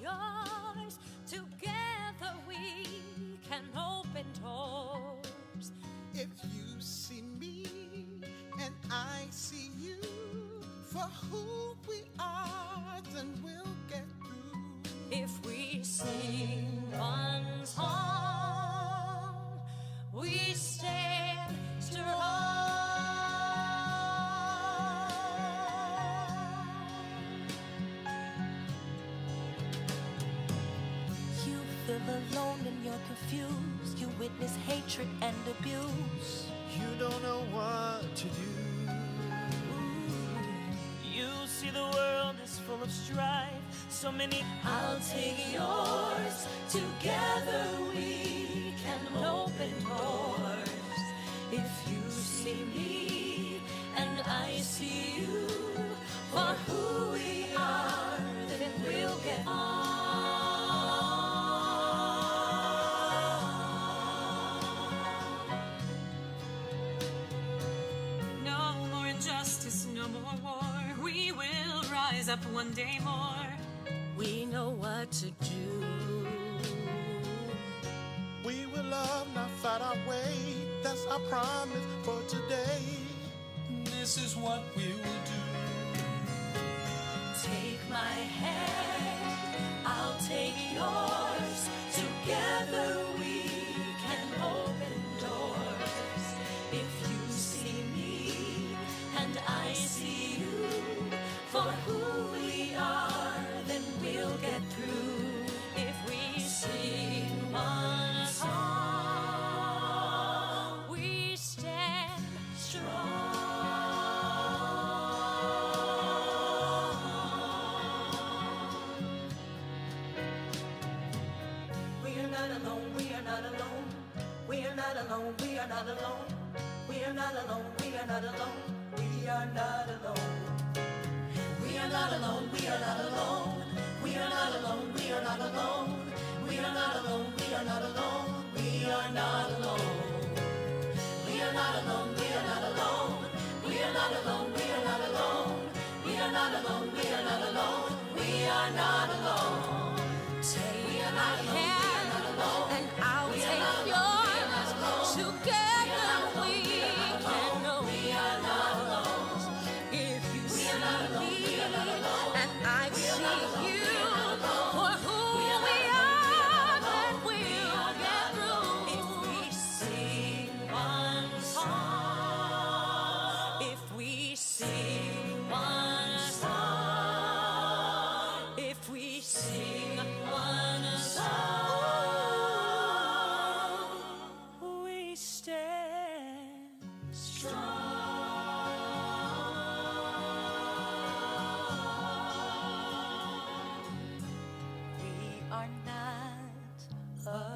yours. Together we can open doors. If you see me and I see you, for who we are, then we'll get through. If we sing one song, we stand strong. You feel alone and you're confused. You witness hatred and abuse. You don't know what to do. You see the world is full of strife. So many. I'll take yours. Together we can open doors. If you see me and I see you, for who we are, then we'll get on. No more injustice, no more war. We will rise up one day more. We know what to do. We will love, not fight our way. That's our promise for today. This is what we will do. Take my hand, I'll take yours. Together we can open doors. If you see me and I see you, for who we are, then we'll get through. If we sing one song, we stand strong. We are not alone, we are not alone. We are not alone, we are not alone. We are not alone, we are not alone. We are not alone. We are not alone, we are not alone. We are not alone, we are not alone. We are not alone, we are not alone. We are not alone. We are not alone, we are not alone. We are not alone, we are not alone. We are not alone, we are not alone. We are not alone. Take my hand and I'll take yours. Together we can know we are not alone. If you see me and I see you, for who we are, then we'll get through. If we sing one song, if we sing one song, if we sing one song, we stand strong. We are not alone.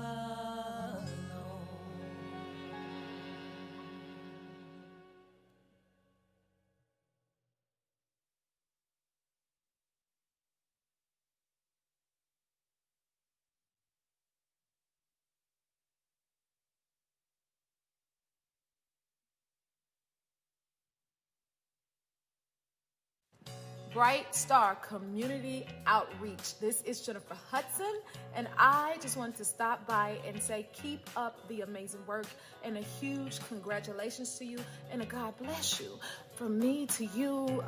Bright Star Community Outreach. This is Jennifer Hudson, and I just wanted to stop by and say keep up the amazing work, and a huge congratulations to you, and a God bless you. From me to you,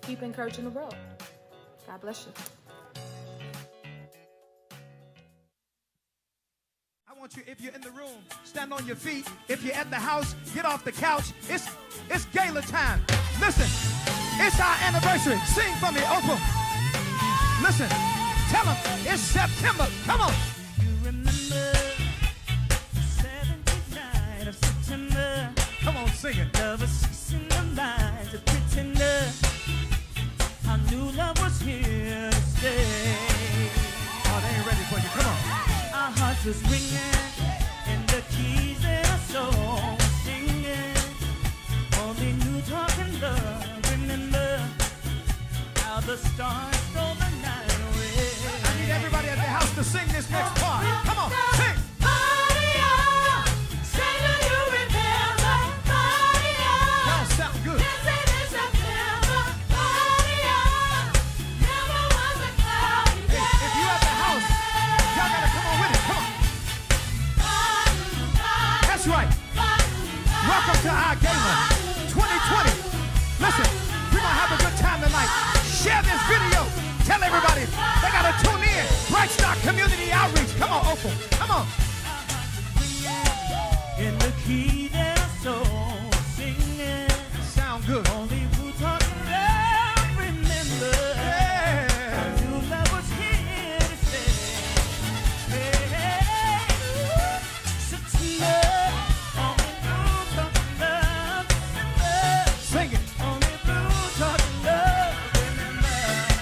keep encouraging the world. God bless you. I want you, if you're in the room, stand on your feet. If you're at the house, get off the couch. It's Gala time. Listen, it's our anniversary. Sing for me, Opal. Listen, tell them it's September. Come on. You remember the 17th night of September? Come on, sing it. Love was ceasing the minds of pretender. I knew love was here to stay. Oh, they ain't ready for you. Come on. Our hearts was ringing, and the keys in our soul were singing. Only knew talking love. Remember how the stars stole the night away. I need everybody at the house to sing this next part. Come on, sing. Y'all sound good. Never was a cloud Star Gala 2020. Listen, we're going to have a good time tonight. Share this video. Tell everybody they got to tune in. Bright Star Community Outreach. Come on, Opal. Come on. In the key that I saw singing. Sound good. Only who taught love remember. Yeah. New love was here to stay. Hey, such love. Only who taught love remember. Sing it. Only who taught love remember.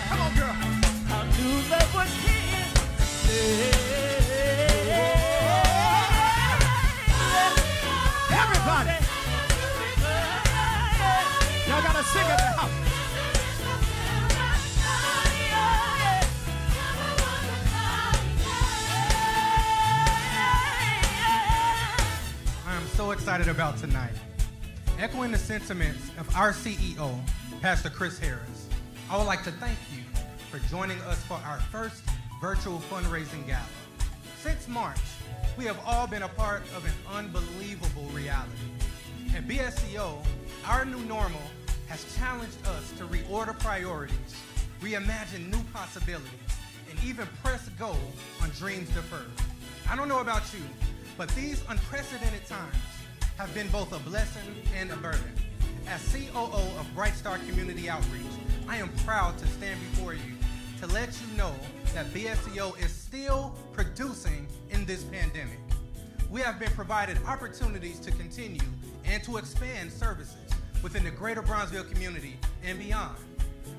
Come on, girl. How new love was here to stay. Everybody. Y'all got to sing at the house. I am so excited about tonight. Echoing the sentiments of our CEO, Pastor Chris Harris, I would like to thank you for joining us for our first virtual fundraising gala. Since March, we have all been a part of an unbelievable reality. At BSCO, our new normal has challenged us to reorder priorities, reimagine new possibilities, and even press go on dreams deferred. I don't know about you, but these unprecedented times have been both a blessing and a burden. As COO of Bright Star Community Outreach, I am proud to stand before you to let you know that BSCO is still producing in this pandemic. We have been provided opportunities to continue and to expand services within the greater Bronzeville community and beyond.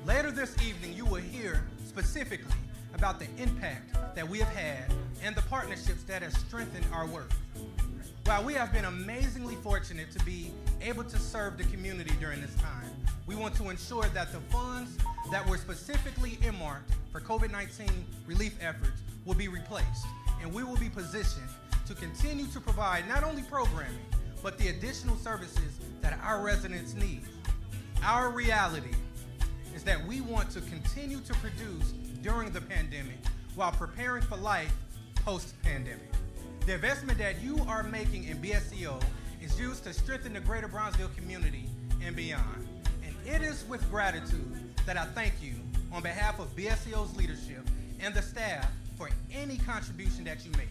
Later this evening, you will hear specifically about the impact that we have had and the partnerships that have strengthened our work. While we have been amazingly fortunate to be able to serve the community during this time, we want to ensure that the funds that were specifically earmarked for COVID-19 relief efforts will be replaced, and we will be positioned to continue to provide not only programming, but the additional services that our residents need. Our reality is that we want to continue to produce during the pandemic while preparing for life post-pandemic. The investment that you are making in BSCO is used to strengthen the greater Bronzeville community and beyond. And it is with gratitude that I thank you on behalf of BSCO's leadership and the staff for any contribution that you make.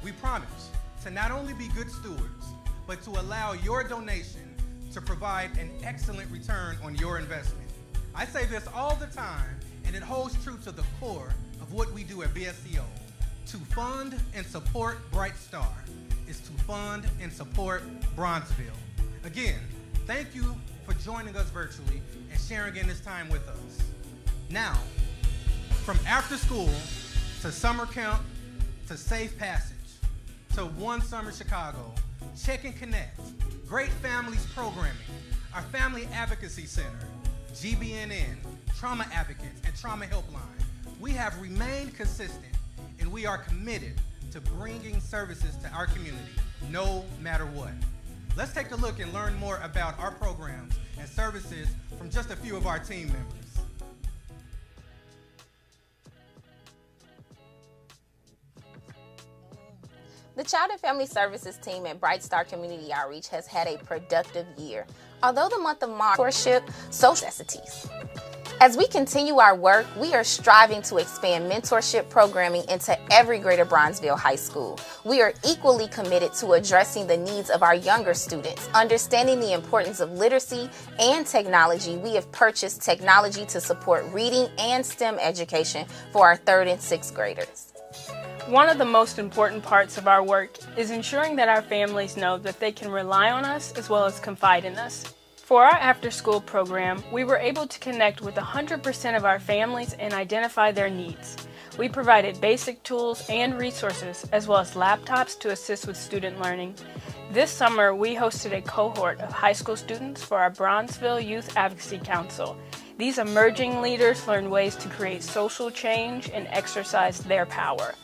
We promise to not only be good stewards, but to allow your donation to provide an excellent return on your investment. I say this all the time, and it holds true to the core of what we do at BSCO. To fund and support Bright Star is to fund and support Bronzeville. Again, thank you for joining us virtually and sharing in this time with us. Now, from after school to summer camp to safe passage to One Summer Chicago, Check and Connect, Great Families Programming, our Family Advocacy Center, GBNN, Trauma Advocates, and Trauma Helpline, we have remained consistent and we are committed to bringing services to our community, no matter what. Let's take a look and learn more about our programs and services from just a few of our team members. The Child and Family Services team at Bright Star Community Outreach has had a productive year. Although the month of March, mentorship, social necessities. As we continue our work, we are striving to expand mentorship programming into every Greater Bronzeville high school. We are equally committed to addressing the needs of our younger students. Understanding the importance of literacy and technology, we have purchased technology to support reading and STEM education for our 3rd and 6th graders. One of the most important parts of our work is ensuring that our families know that they can rely on us as well as confide in us. For our after-school program, we were able to connect with 100% of our families and identify their needs. We provided basic tools and resources, as well as laptops to assist with student learning. This summer, we hosted a cohort of high school students for our Bronzeville Youth Advocacy Council. These emerging leaders learned ways to create social change and exercise their power.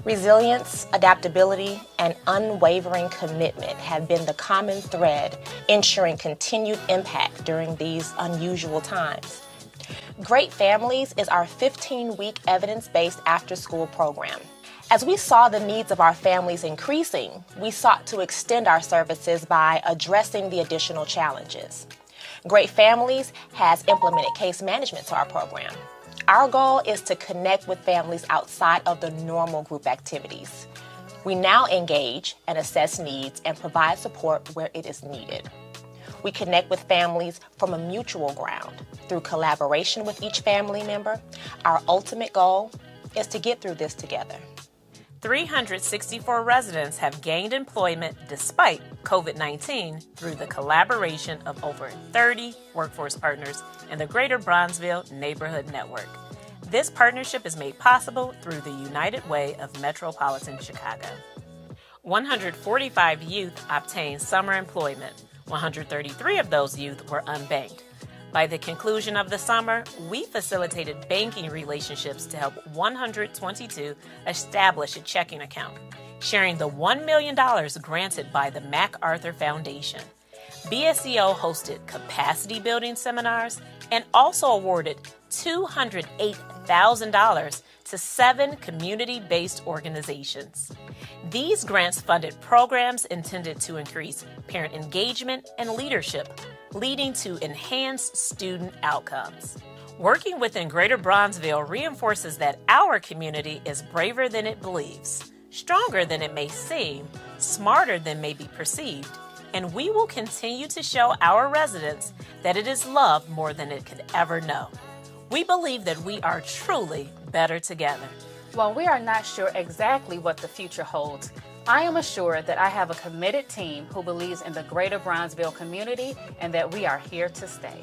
Resilience, adaptability, and unwavering commitment have been the common thread ensuring continued impact during these unusual times. Great Families is our 15-week evidence-based after-school program. As we saw the needs of our families increasing, we sought to extend our services by addressing the additional challenges. Great Families has implemented case management to our program. Our goal is to connect with families outside of the normal group activities. We now engage and assess needs and provide support where it is needed. We connect with families from a mutual ground through collaboration with each family member. Our ultimate goal is to get through this together. 364 residents have gained employment despite COVID-19 through the collaboration of over 30 workforce partners in the Greater Bronzeville Neighborhood Network. This partnership is made possible through the United Way of Metropolitan Chicago. 145 youth obtained summer employment. 133 of those youth were unbanked. By the conclusion of the summer, we facilitated banking relationships to help 122 establish a checking account, sharing the $1 million granted by the MacArthur Foundation. BSEO hosted capacity building seminars and also awarded $208,000 to 7 community-based organizations. These grants funded programs intended to increase parent engagement and leadership, leading to enhanced student outcomes. Working within Greater Bronzeville reinforces that our community is braver than it believes, stronger than it may seem, smarter than may be perceived, and we will continue to show our residents that it is loved more than it could ever know. We believe that we are truly better together. While we are not sure exactly what the future holds, I am assured that I have a committed team who believes in the Greater Bronzeville community and that we are here to stay.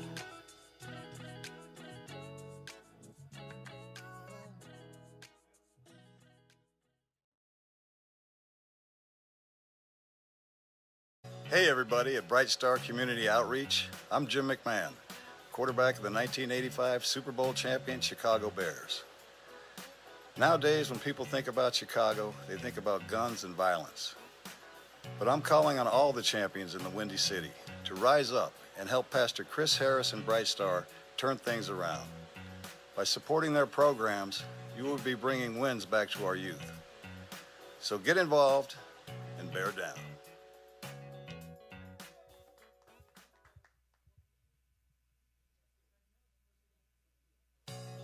Hey everybody at Bright Star Community Outreach. I'm Jim McMahon, quarterback of the 1985 Super Bowl champion Chicago Bears. Nowadays, when people think about Chicago, they think about guns and violence. But I'm calling on all the champions in the Windy City to rise up and help Pastor Chris Harris and Bright Star turn things around. By supporting their programs, you will be bringing wins back to our youth. So get involved and bear down.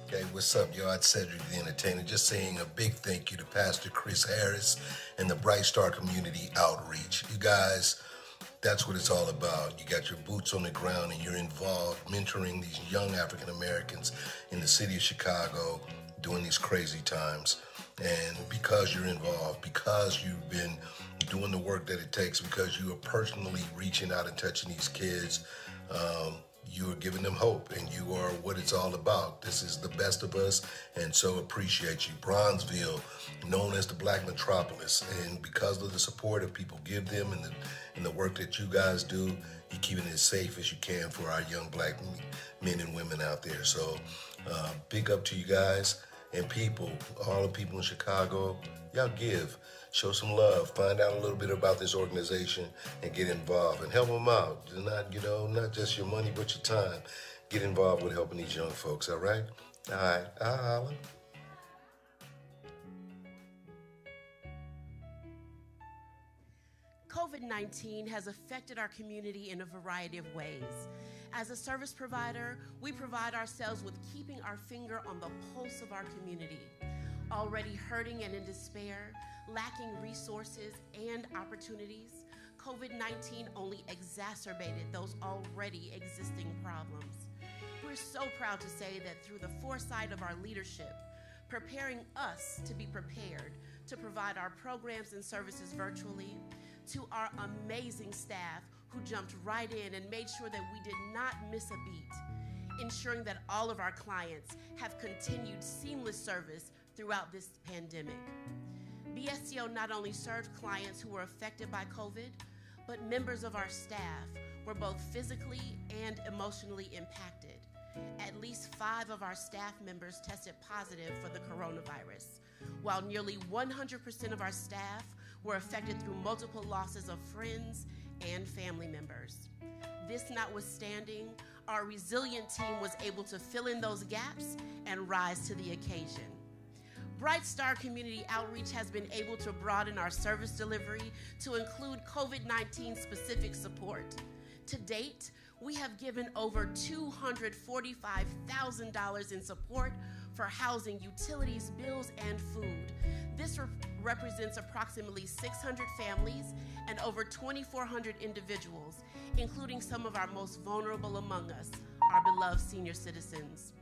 Hey, what's up, y'all? It's Cedric the Entertainer. Just saying a big thank you to Pastor Chris Harris and the Bright Star Community Outreach. You guys, that's what it's all about. You got your boots on the ground and you're involved mentoring these young African Americans in the city of Chicago during these crazy times. And because you're involved, because you've been doing the work that it takes, because you are personally reaching out and touching these kids, you are giving them hope, and you are what it's all about. This is the best of us, and so appreciate you. Bronzeville, known as the Black Metropolis, and because of the support that people give them and the work that you guys do, you're keeping it as safe as you can for our young black men and women out there. So big up to you guys and people, all the people in Chicago. Y'all give. Show some love, find out a little bit about this organization and get involved and help them out. Not just your money, but your time. Get involved with helping these young folks, all right? All right, I'll holler. COVID-19 has affected our community in a variety of ways. As a service provider, we provide ourselves with keeping our finger on the pulse of our community. Already hurting and in despair, lacking resources and opportunities, COVID-19 only exacerbated those already existing problems. We're so proud to say that through the foresight of our leadership, preparing us to be prepared to provide our programs and services virtually, to our amazing staff who jumped right in and made sure that we did not miss a beat, ensuring that all of our clients have continued seamless service throughout this pandemic. BSEO not only served clients who were affected by COVID, but members of our staff were both physically and emotionally impacted. At least 5 of our staff members tested positive for the coronavirus, while nearly 100% of our staff were affected through multiple losses of friends and family members. This notwithstanding, our resilient team was able to fill in those gaps and rise to the occasion. Bright Star Community Outreach has been able to broaden our service delivery to include COVID-19 specific support. To date, we have given over $245,000 in support for housing, utilities, bills, and food. This represents approximately 600 families and over 2,400 individuals, including some of our most vulnerable among us, our beloved senior citizens.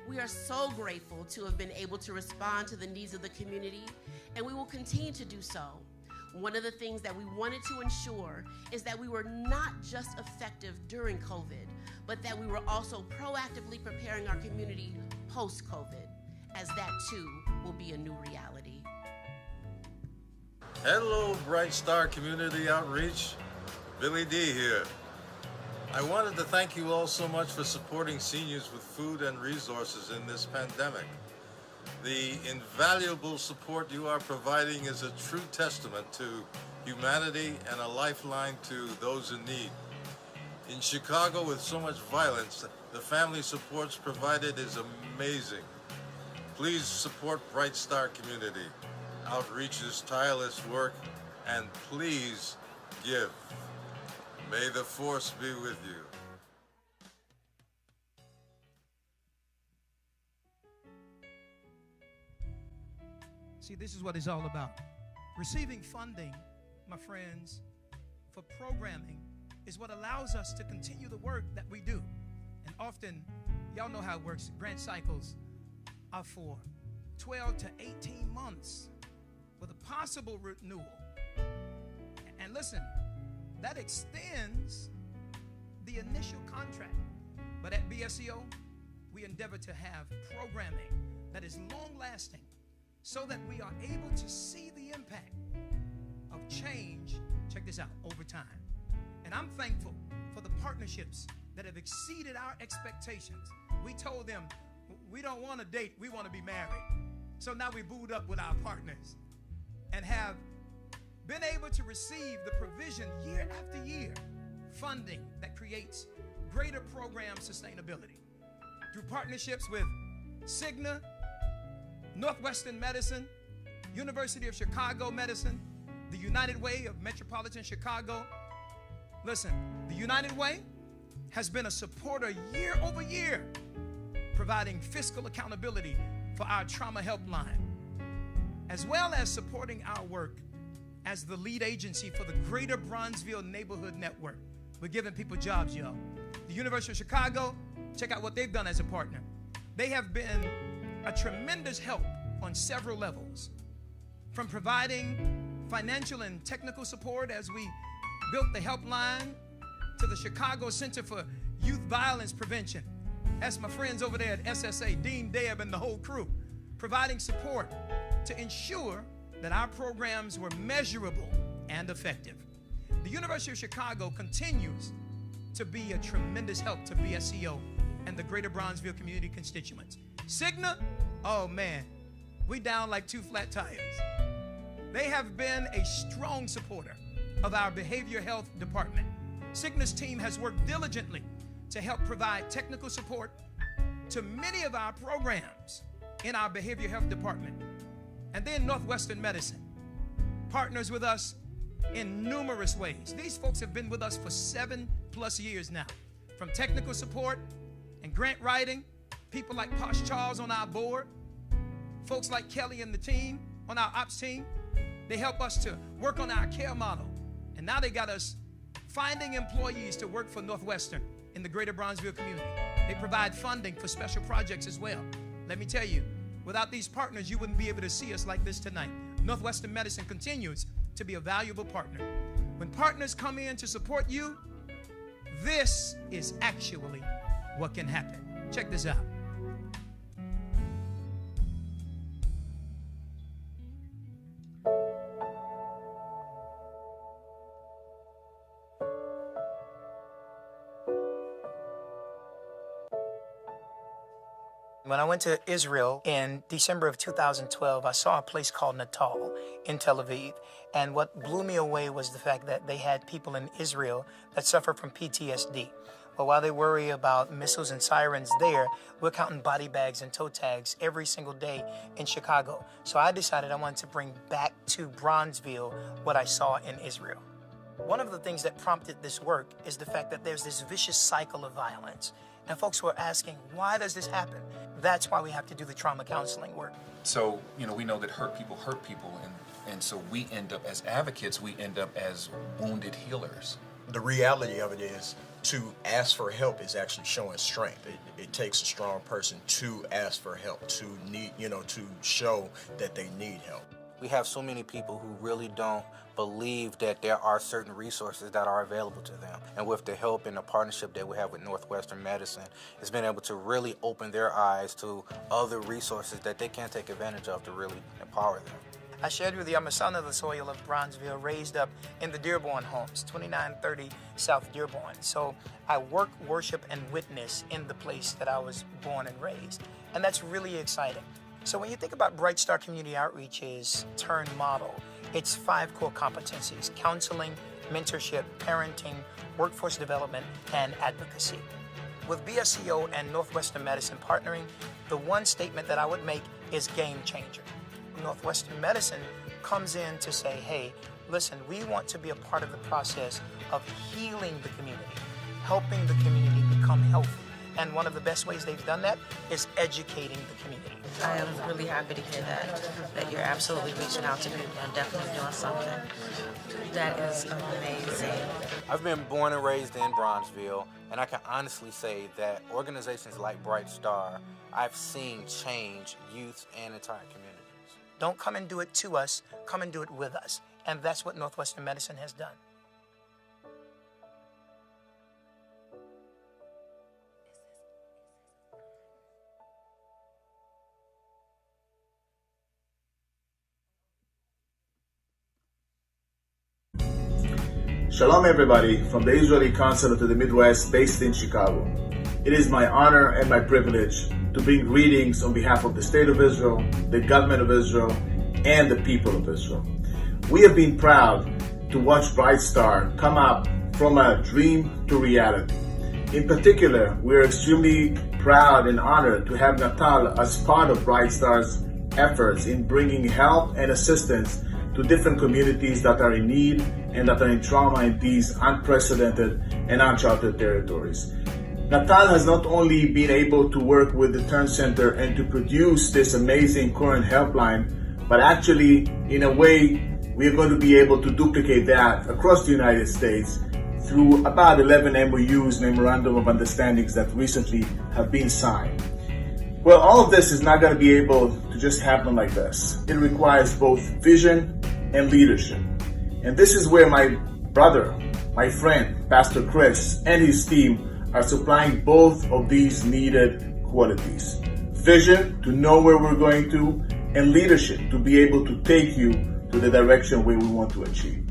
We are so grateful to have been able to respond to the needs of the community, and we will continue to do so. One of the things that we wanted to ensure is that we were not just effective during COVID, but that we were also proactively preparing our community post-COVID, as that too will be a new reality. Hello, Bright Star Community Outreach. Billy D here. I wanted to thank you all so much for supporting seniors with food and resources in this pandemic. The invaluable support you are providing is a true testament to humanity and a lifeline to those in need. In Chicago, with so much violence, the family supports provided is amazing. Please support Bright Star Community Outreach's tireless work, and please give. May the force be with you. See, this is what it's all about. Receiving funding, my friends, for programming is what allows us to continue the work that we do. And often, y'all know how it works. Grant cycles are for 12 to 18 months with a possible renewal. And listen, that extends the initial contract. But at BSEO, we endeavor to have programming that is long-lasting so that we are able to see the impact of change, check this out, over time. And I'm thankful for the partnerships that have exceeded our expectations. We told them, we don't want to date, we want to be married. So now we booed up with our partners and have been able to receive the provision year after year, funding that creates greater program sustainability. Through partnerships with Cigna, Northwestern Medicine, University of Chicago Medicine, the United Way of Metropolitan Chicago. Listen, the United Way has been a supporter year over year, providing fiscal accountability for our trauma helpline, as well as supporting our work as the lead agency for the Greater Bronzeville Neighborhood Network. We're giving people jobs, y'all. The University of Chicago, check out what they've done as a partner. They have been a tremendous help on several levels, from providing financial and technical support as we built the helpline to the Chicago Center for Youth Violence Prevention. That's my friends over there at SSA, Dean Deb and the whole crew, providing support to ensure that our programs were measurable and effective. The University of Chicago continues to be a tremendous help to BSEO and the Greater Bronzeville community constituents. Cigna, oh man, we down like two flat tires. They have been a strong supporter of our behavioral health department. Cigna's team has worked diligently to help provide technical support to many of our programs in our behavioral health department. And then Northwestern Medicine partners with us in numerous ways. These folks have been with us for 7+ years now, from technical support and grant writing, people like Posh Charles on our board, folks like Kelly and the team on our ops team. They help us to work on our care model. And now they got us finding employees to work for Northwestern in the Greater Bronzeville community. They provide funding for special projects as well. Let me tell you, without these partners, you wouldn't be able to see us like this tonight. Northwestern Medicine continues to be a valuable partner. When partners come in to support you, this is actually what can happen. Check this out. When I went to Israel in December of 2012, I saw a place called Natal in Tel Aviv. And what blew me away was the fact that they had people in Israel that suffer from PTSD. But while they worry about missiles and sirens there, we're counting body bags and toe tags every single day in Chicago. So I decided I wanted to bring back to Bronzeville what I saw in Israel. One of the things that prompted this work is the fact that there's this vicious cycle of violence. And folks were asking, why does this happen? That's why we have to do the trauma counseling work. So, we know that hurt people, and so we end up as advocates, we end up as wounded healers. The reality of it is, to ask for help is actually showing strength. It takes a strong person to ask for help, to need, to show that they need help. We have so many people who really don't believe that there are certain resources that are available to them. And with the help and the partnership that we have with Northwestern Medicine, it's been able to really open their eyes to other resources that they can take advantage of to really empower them. I shared with you, I'm a son of the soil of Bronzeville, raised up in the Dearborn homes, 2930 South Dearborn. So I work, worship, and witness in the place that I was born and raised. And that's really exciting. So when you think about Bright Star Community Outreach's turn model, it's 5 core competencies: counseling, mentorship, parenting, workforce development, and advocacy. With BSCO and Northwestern Medicine partnering, the one statement that I would make is game changer. Northwestern Medicine comes in to say, hey, listen, we want to be a part of the process of healing the community, helping the community become healthy. And one of the best ways they've done that is educating the community. I am really happy to hear that you're absolutely reaching out to people and definitely doing something. That is amazing. I've been born and raised in Bronzeville, and I can honestly say that organizations like Bright Star, I've seen change youth and entire communities. Don't come and do it to us, come and do it with us. And that's what Northwestern Medicine has done. Shalom everybody from the Israeli Consulate to the Midwest based in Chicago. It is my honor and my privilege to bring greetings on behalf of the State of Israel, the government of Israel, and the people of Israel. We have been proud to watch Bright Star come up from a dream to reality. In particular, we are extremely proud and honored to have Natal as part of Bright Star's efforts in bringing help and assistance to different communities that are in need and that are in trauma in these unprecedented and uncharted territories. Natal has not only been able to work with the Turn Center and to produce this amazing current helpline, but actually, in a way, we are going to be able to duplicate that across the United States through about 11 MOUs, Memorandum of Understandings, that recently have been signed. Well, all of this is not going to be able to just happen like this. It requires both vision and leadership. And this is where my brother, my friend, Pastor Chris, and his team are supplying both of these needed qualities. Vision to know where we're going to, and leadership to be able to take you to the direction where we want to achieve.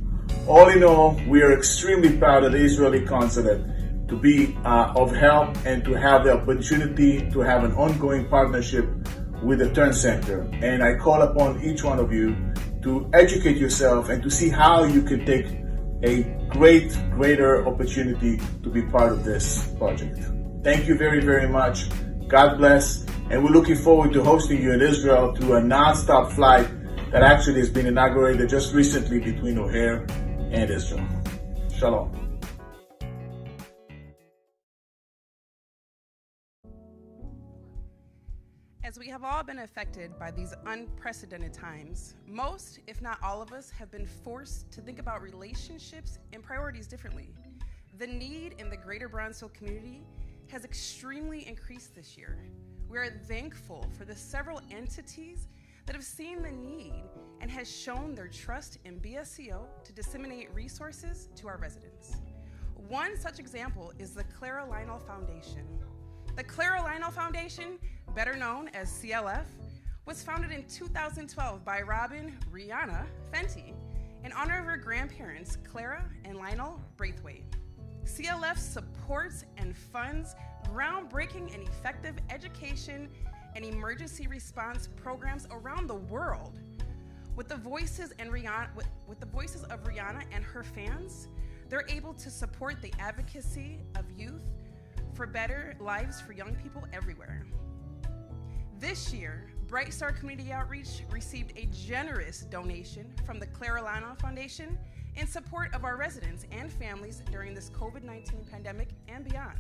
All in all, we are extremely proud of the Israeli Consulate to be of help and to have the opportunity to have an ongoing partnership with the Turn Center. And I call upon each one of you to educate yourself and to see how you can take a greater opportunity to be part of this project. Thank you very, very much. God bless. And we're looking forward to hosting you in Israel through a non-stop flight that actually has been inaugurated just recently between O'Hare and Israel. Shalom. As we have all been affected by these unprecedented times, most, if not all of us, have been forced to think about relationships and priorities differently. The need in the greater Bronzeville community has extremely increased this year. We are thankful for the several entities that have seen the need and has shown their trust in BSCO to disseminate resources to our residents. One such example is the Clara Lionel Foundation. The Clara Lionel Foundation, better known as CLF, was founded in 2012 by Robin Rihanna Fenty in honor of her grandparents, Clara and Lionel Braithwaite. CLF supports and funds groundbreaking and effective education and emergency response programs around the world. With the voices of Rihanna and her fans, they're able to support the advocacy of youth for better lives for young people everywhere. This year, Bright Star Community Outreach received a generous donation from the Carolina Foundation in support of our residents and families during this COVID-19 pandemic and beyond.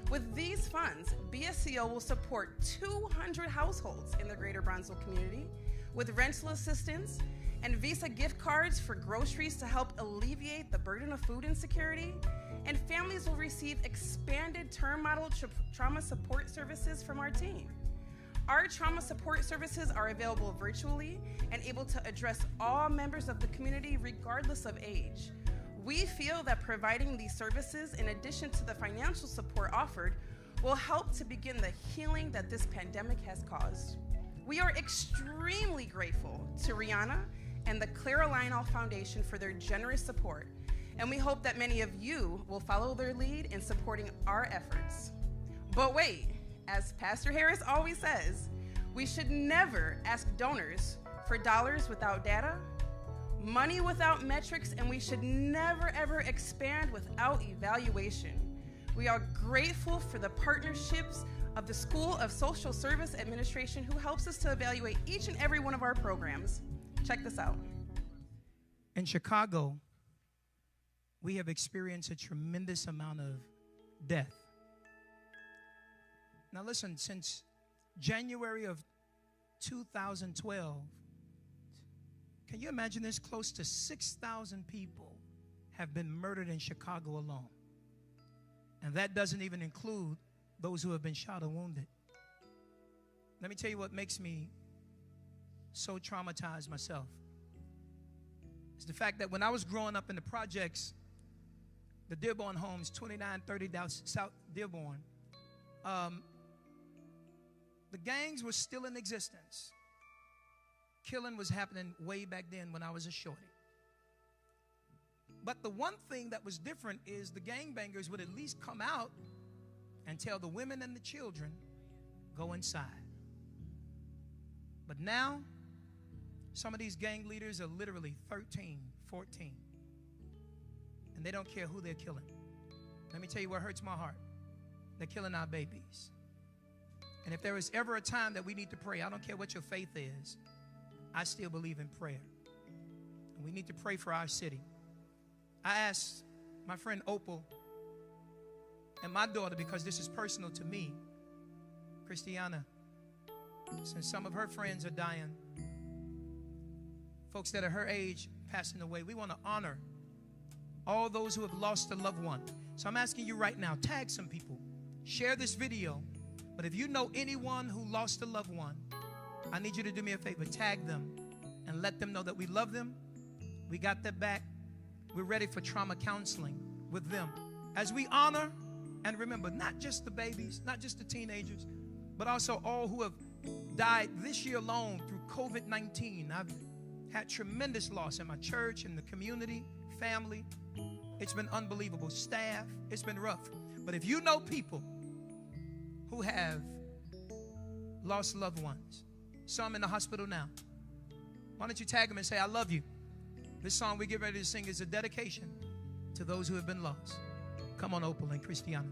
With these funds, BSCO will support 200 households in the greater Bronzeville community with rental assistance and Visa gift cards for groceries to help alleviate the burden of food insecurity, and families will receive expanded term model trauma support services from our team. Our trauma support services are available virtually and able to address all members of the community regardless of age. We feel that providing these services, in addition to the financial support offered, will help to begin the healing that this pandemic has caused. We are extremely grateful to Rihanna and the Clara Lionel Foundation for their generous support, and we hope that many of you will follow their lead in supporting our efforts. But wait, as Pastor Harris always says, we should never ask donors for dollars without data, money without metrics, and we should never ever expand without evaluation. We are grateful for the partnerships of the School of Social Service Administration, who helps us to evaluate each and every one of our programs. Check this out. In Chicago, we have experienced a tremendous amount of death. Now listen, since January of 2012, can you imagine this? Close to 6,000 people have been murdered in Chicago alone. And that doesn't even include those who have been shot or wounded. Let me tell you what makes me so traumatized myself. It's the fact that when I was growing up in the projects, the Dearborn homes, 2930 South Dearborn, the gangs were still in existence. Killing was happening way back then when I was a shorty. But the one thing that was different is the gangbangers would at least come out and tell the women and the children, go inside. But now, some of these gang leaders are literally 13, 14. And they don't care who they're killing. Let me tell you what hurts my heart. They're killing our babies. And if there is ever a time that we need to pray, I don't care what your faith is, I still believe in prayer. And we need to pray for our city. I asked my friend Opal and my daughter, because this is personal to me, Christiana, since some of her friends are dying, folks that are her age passing away, we want to honor all those who have lost a loved one. So I'm asking you right now, tag some people, share this video. But if you know anyone who lost a loved one, I need you to do me a favor, tag them and let them know that we love them. We got their back. We're ready for trauma counseling with them. As we honor and remember not just the babies, not just the teenagers, but also all who have died this year alone through COVID-19. I've had tremendous loss in my church, in the community, family. It's been unbelievable. Staff, it's been rough. But if you know people who have lost loved ones, some in the hospital now, why don't you tag them and say, I love you. This song we get ready to sing is a dedication to those who have been lost. Come on, Opal and Christiana.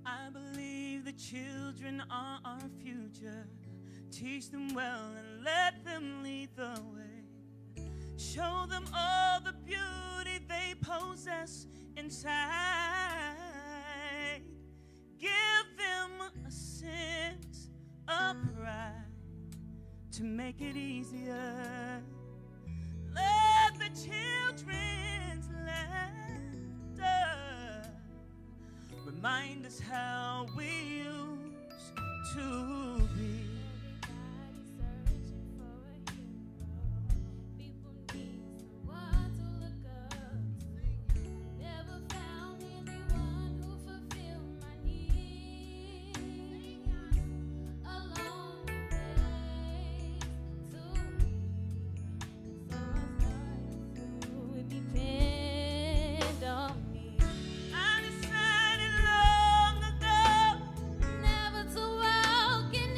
I believe the children are our future. Teach them well and let them lead the way. Show them all the beauty they possess inside. Give them a sense of pride to make it easier. Let the children's laughter remind us how we used to be. Never to walk in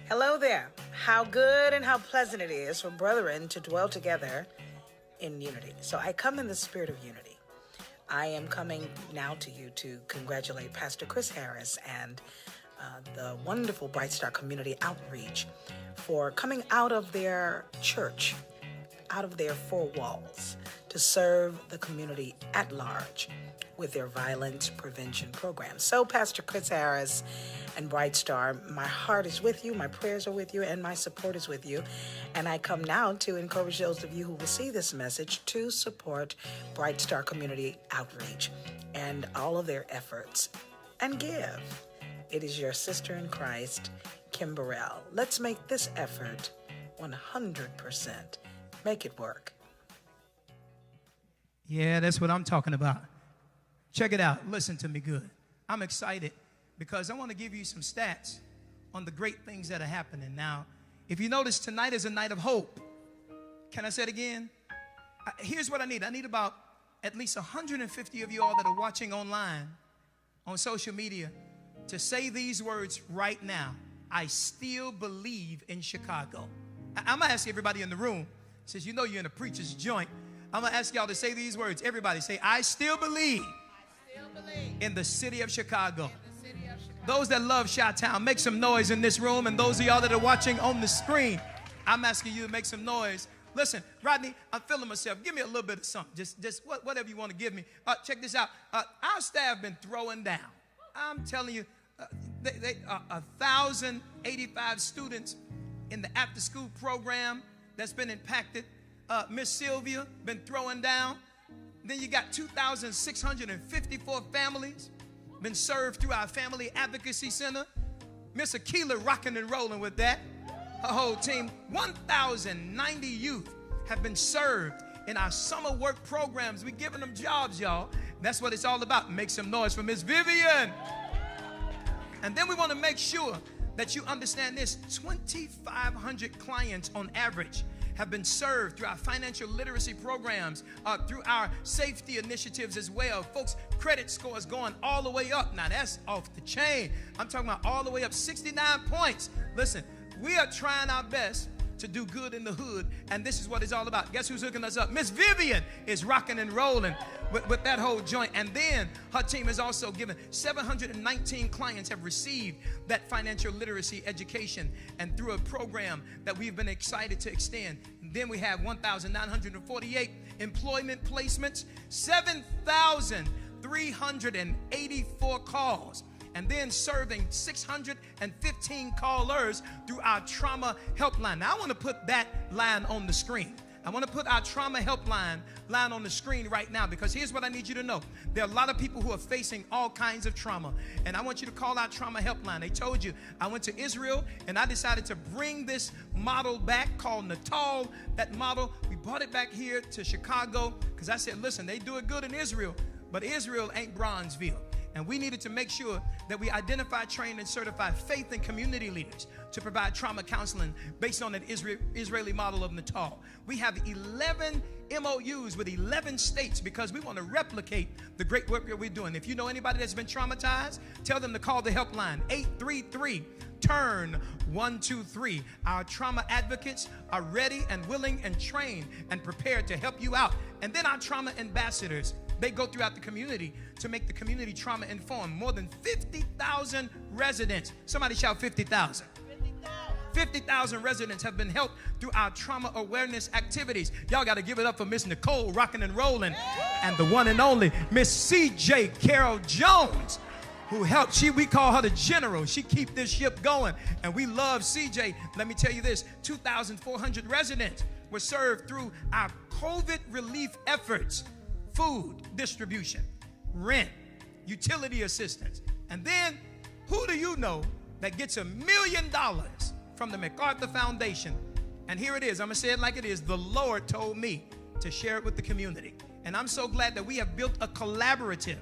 Hello there. How good and how pleasant it is for brethren to dwell together in unity. So I come in the spirit of unity. I am coming now to you to congratulate Pastor Chris Harris and the wonderful Bright Star Community Outreach for coming out of their church, out of their four walls, to serve the community at large with their violence prevention program. So, Pastor Chris Harris and Bright Star, my heart is with you, my prayers are with you, and my support is with you. And I come now to encourage those of you who will see this message to support Bright Star Community Outreach and all of their efforts and give. It is your sister in Christ, Kim Burrell. Let's make this effort 100%. Make it work. Yeah, that's what I'm talking about. Check it out. Listen to me good. I'm excited because I want to give you some stats on the great things that are happening. Now, if you notice, tonight is a night of hope. Can I say it again? Here's what I need. I need about at least 150 of you all that are watching online, on social media, to say these words right now. I still believe in Chicago. I'm going to ask everybody in the room, since you know you're in a preacher's joint, I'm going to ask y'all to say these words. Everybody say, I still believe in the city of Chicago. Those that love Chi-Town, make some noise in this room. And those of y'all that are watching on the screen, I'm asking you to make some noise. Listen, Rodney, I'm feeling myself. Give me a little bit of something. Just whatever you want to give me. Check this out. Our staff been throwing down. I'm telling you, 1,085 students in the after-school program that's been impacted. Miss Sylvia been throwing down. Then you got 2,654 families been served through our Family Advocacy Center. Miss Akila rocking and rolling with that. Her whole team. 1,090 youth have been served in our summer work programs. We're giving them jobs, y'all. That's what it's all about. Make some noise for Miss Vivian. And then we want to make sure that you understand this. 2,500 clients on average have been served through our financial literacy programs, through our safety initiatives as well. Folks, credit scores going all the way up. Now, that's off the chain. I'm talking about all the way up, 69 points. Listen, we are trying our best to do good in the hood, and this is what it's all about. Guess who's hooking us up? Miss Vivian is rocking and rolling with that whole joint. And then her team is also given 719 clients have received that financial literacy education, and through a program that we've been excited to extend. And then we have 1,948 employment placements, 7,384 calls, and then serving 615 callers through our trauma helpline. Now, I want to put that line on the screen. I want to put our trauma helpline line on the screen right now, because here's what I need you to know. There are a lot of people who are facing all kinds of trauma, and I want you to call our trauma helpline. They told you I went to Israel, and I decided to bring this model back called Natal. That model, we brought it back here to Chicago because I said, listen, they do it good in Israel, but Israel ain't Bronzeville. And we needed to make sure that we identify, train, and certify faith and community leaders to provide trauma counseling based on an Israeli model of Natal. We have 11 MOUs with 11 states because we want to replicate the great work that we're doing. If you know anybody that's been traumatized, tell them to call the helpline, 833-TURN-123. Our trauma advocates are ready and willing and trained and prepared to help you out. And then our trauma ambassadors, they go throughout the community to make the community trauma informed. More than 50,000 residents. Somebody shout 50,000. 50,000 residents have been helped through our trauma awareness activities. Y'all got to give it up for Miss Nicole rocking and rolling, and the one and only Miss C.J. Carol Jones, who helped. We call her the general. She keep this ship going, and we love C.J. Let me tell you this, 2,400 residents were served through our COVID relief efforts. Food distribution, rent, utility assistance. And then, who do you know that gets $1 million from the MacArthur Foundation? And here it is. I'm going to say it like it is. The Lord told me to share it with the community. And I'm so glad that we have built a collaborative,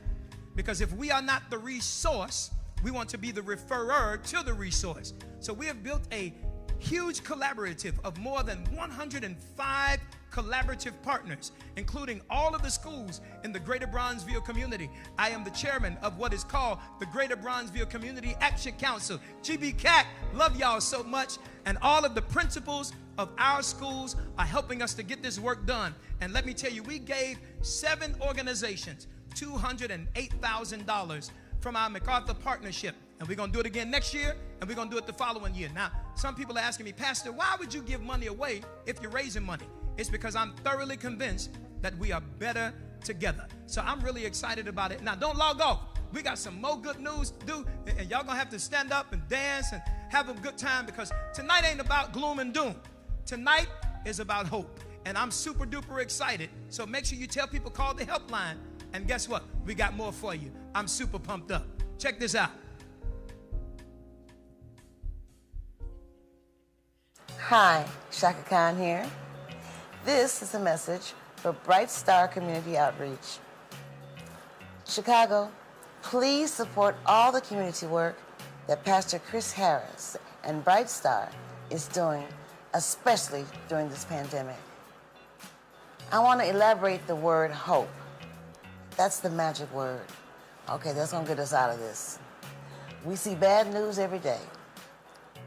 because if we are not the resource, we want to be the referrer to the resource. So we have built a huge collaborative of more than 105 collaborative partners, including all of the schools in the Greater Bronzeville community. I am the chairman of what is called the Greater Bronzeville Community Action Council. GBCAC, love y'all so much. And all of the principals of our schools are helping us to get this work done. And let me tell you, we gave 7 organizations $208,000 from our MacArthur partnership. And we're going to do it again next year, and we're going to do it the following year. Now, some people are asking me, Pastor, why would you give money away if you're raising money? It's because I'm thoroughly convinced that we are better together. So I'm really excited about it. Now, don't log off. We got some more good news to do, and y'all going to have to stand up and dance and have a good time, because tonight ain't about gloom and doom. Tonight is about hope, and I'm super duper excited. So make sure you tell people, call the helpline, and guess what? We got more for you. I'm super pumped up. Check this out. Hi, Shaka Khan here. This is a message for Bright Star Community Outreach. Chicago, please support all the community work that Pastor Chris Harris and Bright Star is doing, especially during this pandemic. I want to elaborate the word hope. That's the magic word. Okay, that's gonna get us out of this. We see bad news every day,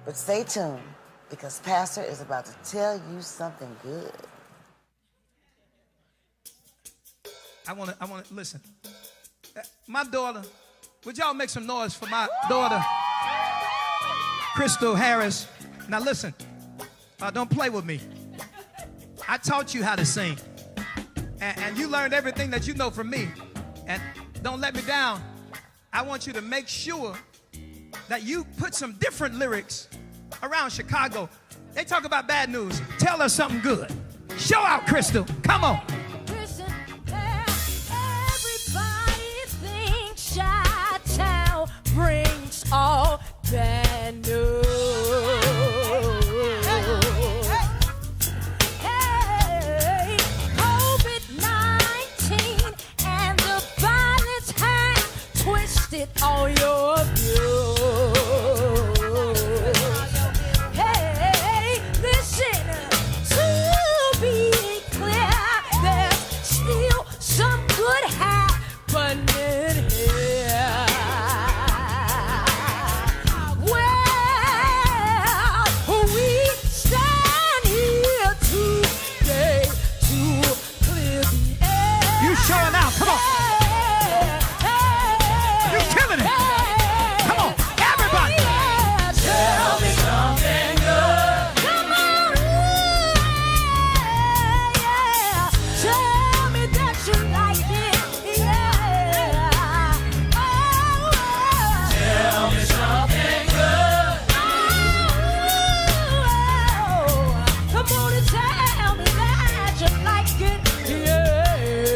but stay tuned, because Pastor is about to tell you something good. I want to listen. My daughter, would y'all make some noise for my daughter, Crystal Harris? Now listen, don't play with me. I taught you how to sing, and you learned everything that you know from me. And don't let me down. I want you to make sure that you put some different lyrics around Chicago. They talk about bad news. Tell us something good. Show out, Crystal. Come on. Listen, everybody thinks Chi-Town brings all bad news. Hey, COVID-19 and the violence has twisted all your views.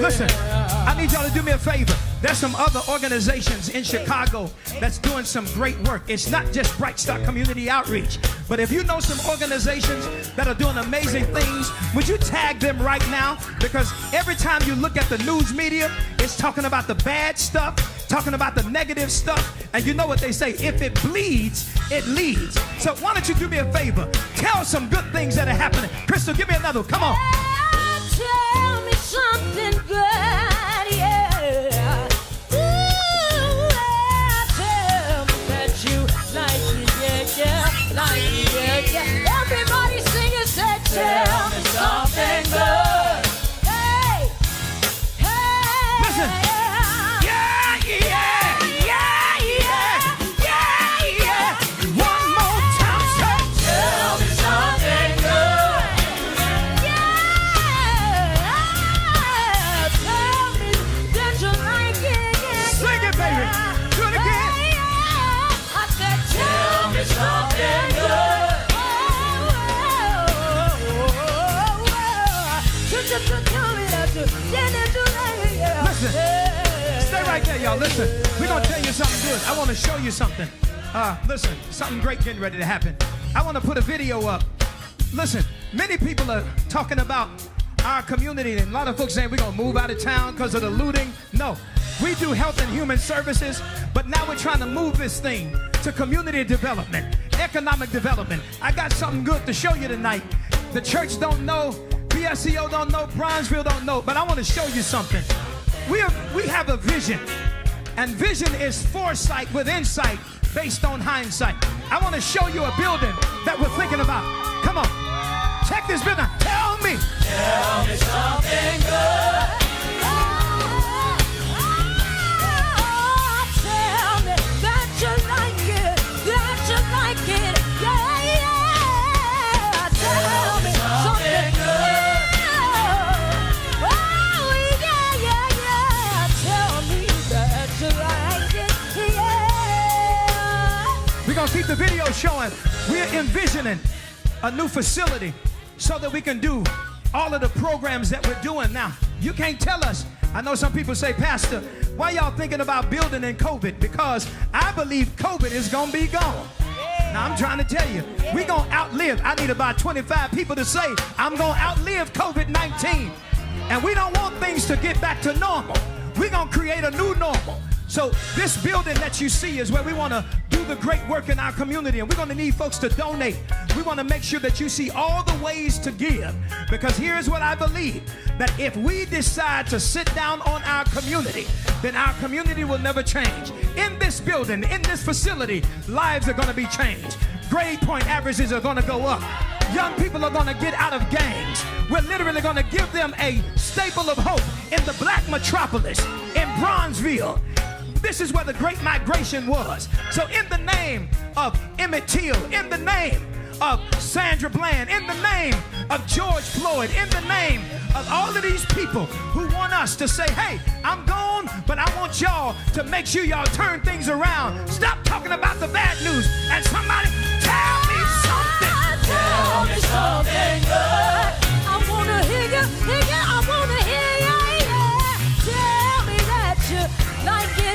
Listen, I need y'all to do me a favor. There's some other organizations in Chicago that's doing some great work. It's not just Bright Star Community Outreach, but if you know some organizations that are doing amazing things, would you tag them right now? Because every time you look at the news media, it's talking about the bad stuff, talking about the negative stuff, and you know what they say, if it bleeds, it leads. So why don't you do me a favor? Tell some good things that are happening. Crystal, give me another one. Come on. Tell me something good, yeah. Ooh, tell me that you like it, yeah, like it, yeah. Everybody sing and say, tell me something good. Hey, hey. Listen. Yeah, yeah, yeah, yeah, yeah, yeah. One more time, say, tell me something good. Sing it, baby. Do it again. I said, tell me something good. Listen, stay right there, y'all. Listen, we're going to tell you something good. I want to show you something. Listen, something great getting ready to happen. I want to put a video up. Listen, many people are talking about our community, and a lot of folks saying we're going to move out of town because of the looting. No, we do health and human services, but now we're trying to move this thing to community development, economic development. I got something good to show you tonight. The church don't know PSCO don't know, Bronzeville don't know, but I want to show you something. We have a vision, and vision is foresight with insight based on hindsight. I want to show you a building that we're thinking about. Come on, check this building. Tell me something good. Tell me that you like it, that you like it, yeah, yeah. Tell me something good. Oh, yeah, yeah, yeah. Tell me that you like it, yeah. We're going to keep the video showing. We're envisioning a new facility so that we can do all of the programs that we're doing now. You can't tell us. I know some people say, Pastor, why y'all thinking about building in COVID? Because I believe COVID is going to be gone. Now, I'm trying to tell you, we're going to outlive. I need about 25 people to say, I'm going to outlive COVID-19. And we don't want things to get back to normal. We're going to create a new normal. So this building that you see is where we want to do the great work in our community, and we're going to need folks to donate. We want to make sure that you see all the ways to give, because here's what I believe, that if we decide to sit down on our community, then our community will never change. In this building, in this facility, lives are going to be changed. Grade point averages are going to go up. Young people are going to get out of gangs. We're literally going to give them a staple of hope in the black metropolis, in Bronzeville. This is where the great migration was. So in the name of Emmett Till, in the name of Sandra Bland, in the name of George Floyd, in the name of all of these people who want us to say, hey, I'm gone, but I want y'all to make sure y'all turn things around. Stop talking about the bad news, and somebody tell me something. Tell me something good. I want to hear you, I want to hear you, yeah. Tell me that you like it.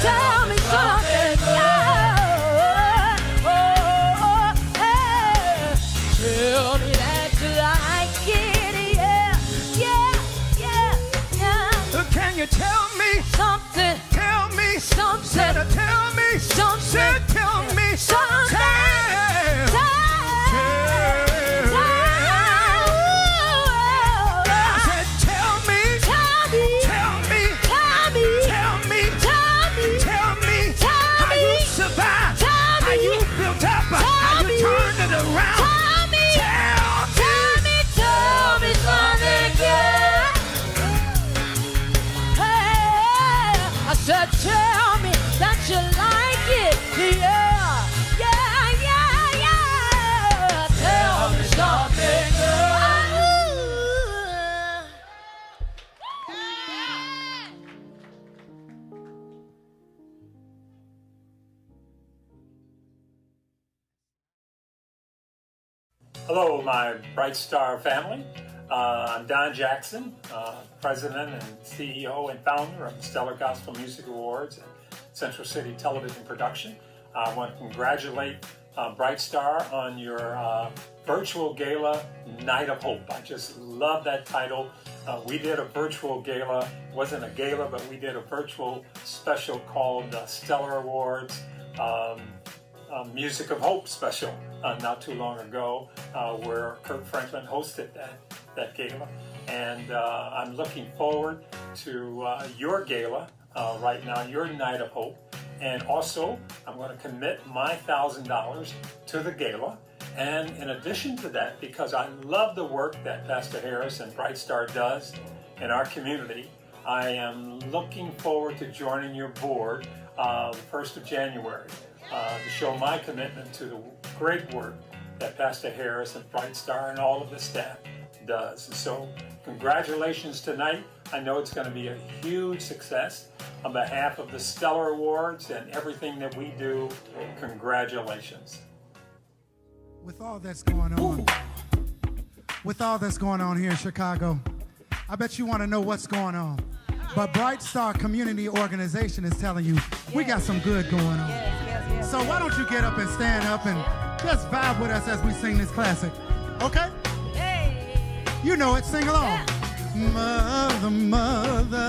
Tell me something good. Tell me that you like it, yeah. Can you tell me something? Tell me something. Said, tell me something. Said, tell me something. Tell me that you like it, yeah, yeah, yeah, yeah. Tell me something Hello, my Bright Star family. I'm Don Jackson, President and CEO and founder of the Stellar Gospel Music Awards and Central City Television Production. I want to congratulate Bright Star on your virtual gala, Night of Hope. I just love that title. We did a virtual gala. It wasn't a gala, but we did a virtual special called Stellar Awards. Music of Hope special not too long ago, where Kirk Franklin hosted that gala. And I'm looking forward to your gala right now, your Night of Hope. And also, I'm going to commit my $1,000 to the gala. And in addition to that, because I love the work that Pastor Harris and Bright Star does in our community, I am looking forward to joining your board the 1st of January. To show my commitment to the great work that Pastor Harris and Bright Star and all of the staff does. So congratulations tonight. I know it's going to be a huge success. On behalf of the Stellar Awards and everything that we do, congratulations. With all that's going on here in Chicago, I bet you want to know what's going on. But Bright Star Community Organization is telling you we got some good going on. So why don't you get up and stand up and just vibe with us as we sing this classic, okay? You know it, sing along. Mother, mother,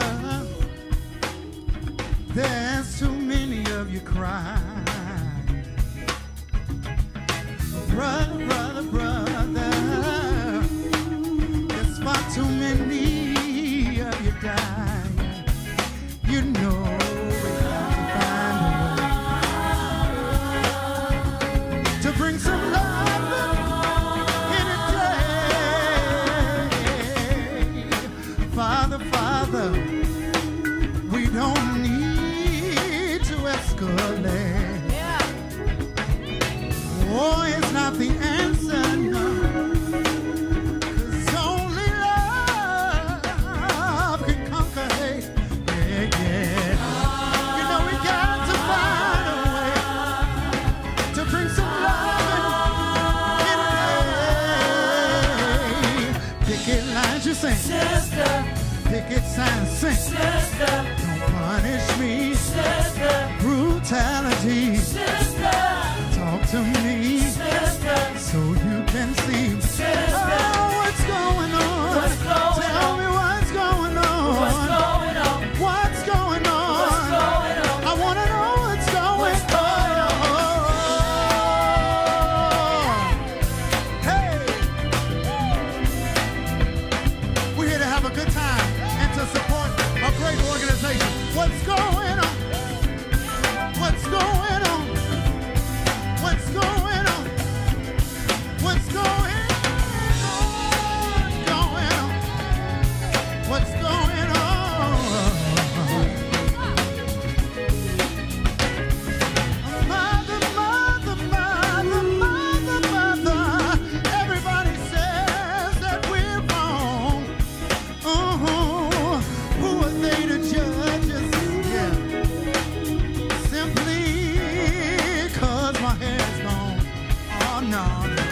there's too many of you crying. brother, there's far too many of you dying. You know we got to find a way to bring some love in a day. Father, Father, we don't need to escalate. War is not the answer, no. 'Cause only love can conquer hate. Yeah, yeah. You know we got to find a way to bring some love in a day. Picket lines you sing, sister. Picket signs sing, sister. Don't punish me, sister. Brutality, sister. Talk to me, sister, so you can see, sister. Oh, what's going on? What's going Tell on? Me what's going on? What's going on? What's going on? What's going on? I want to know what's going on. Hey, we're here to have a good time and to support a great organization. What's going on? What's going on? What's going on? What's going on? What's going on? Mother, mother, mother, mother, mother. Everybody says that we're wrong. Who are they to judge us? Yeah. Simply 'cause my hair's gone. Oh, no, no.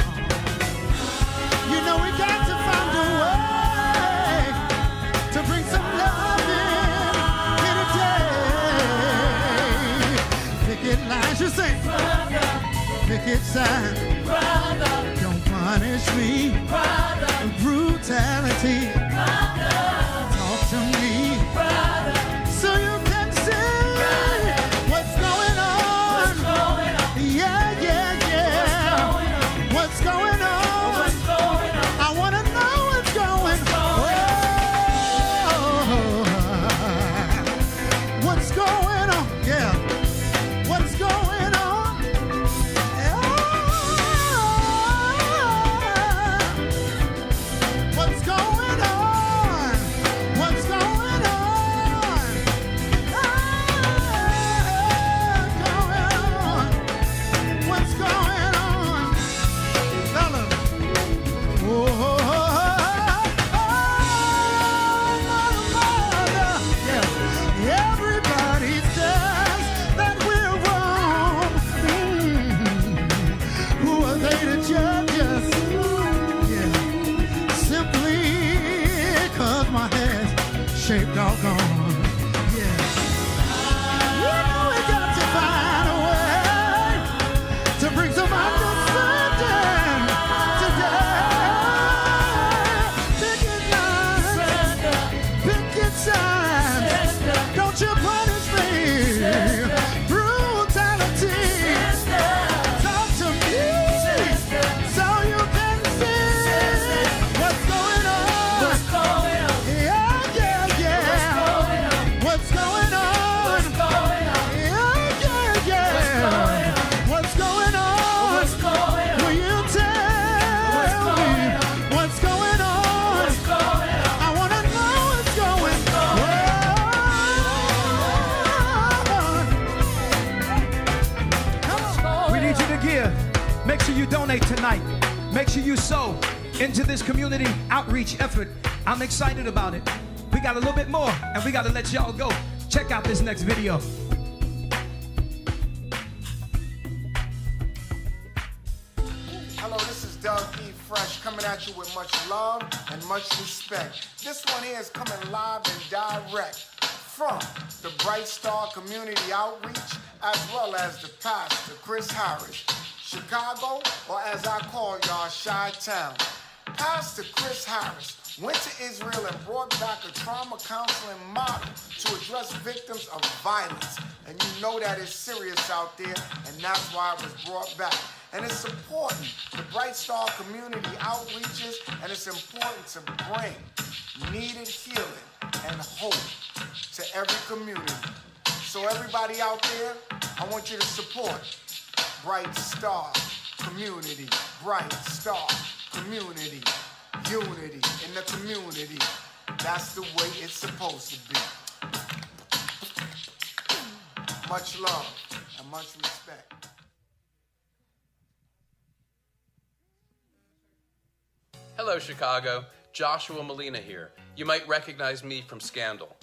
You know we got to find a way to bring some love in a day. Picket lines you sing, brother. Picket sign, brother. Don't punish me, brother. Brutality, brother. Talk to me, brother. So you can see what's going on. What's going on? Yeah, yeah, yeah. What's going on? What's going on? I want to know what's going on. What's going on? Yeah. What's going on? What's going on? What's going on? What's going on? Fellas. Everybody says that we're wrong. Who are they to judge us? Yeah. Simply 'cause my hair's shaped all gone. Yeah. You know we got to find a way to bring some understanding today. Picket lines, picket signs. Don't you punish me. Brutality. Talk to me so you can see what's going on. What's going on? Yeah, yeah, yeah. What's going on? What's going on? Yeah, yeah, yeah. What's going on? What's going on? Will you tell me what's going on? What's going on? I want to know what's going on. We need you to give. Make sure you donate tonight. Make sure you sow into this community outreach effort. I'm excited about it. We got a little bit more, and we got to let y'all go. Check out this next video. Hello, this is Doug E. Fresh coming at you with much love and much respect. This one here is coming live and direct from the Bright Star Community Outreach, as well as the pastor, Chris Harris, Chicago, or as I call y'all, Chi-Town. Pastor Chris Harris went to Israel and brought back a trauma counseling model to address victims of violence. And you know that is serious out there, and that's why it was brought back. And it's important. The Bright Star community outreaches, and it's important to bring needed healing and hope to every community. So everybody out there, I want you to support Bright Star community, Bright Star community, unity in the community. That's the way it's supposed to be. Much love and much respect. Hello, Chicago. Joshua Molina here. You might recognize me from Scandal.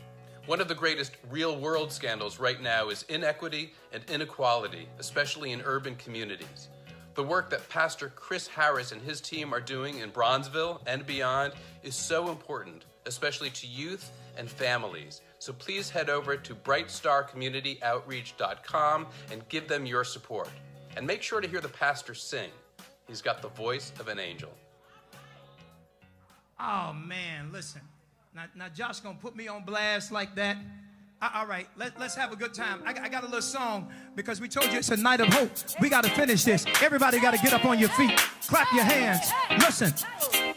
One of the greatest real-world scandals right now is inequity and inequality, especially in urban communities. The work that Pastor Chris Harris and his team are doing in Bronzeville and beyond is so important, especially to youth and families. So please head over to brightstarcommunityoutreach.com and give them your support. And make sure to hear the pastor sing. He's got the voice of an angel. Oh, man, listen. Now Josh going to put me on blast like that. All right, let's have a good time. I got a little song because we told you it's a night of hope. We got to finish this. Everybody got to get up on your feet. Clap your hands. Listen,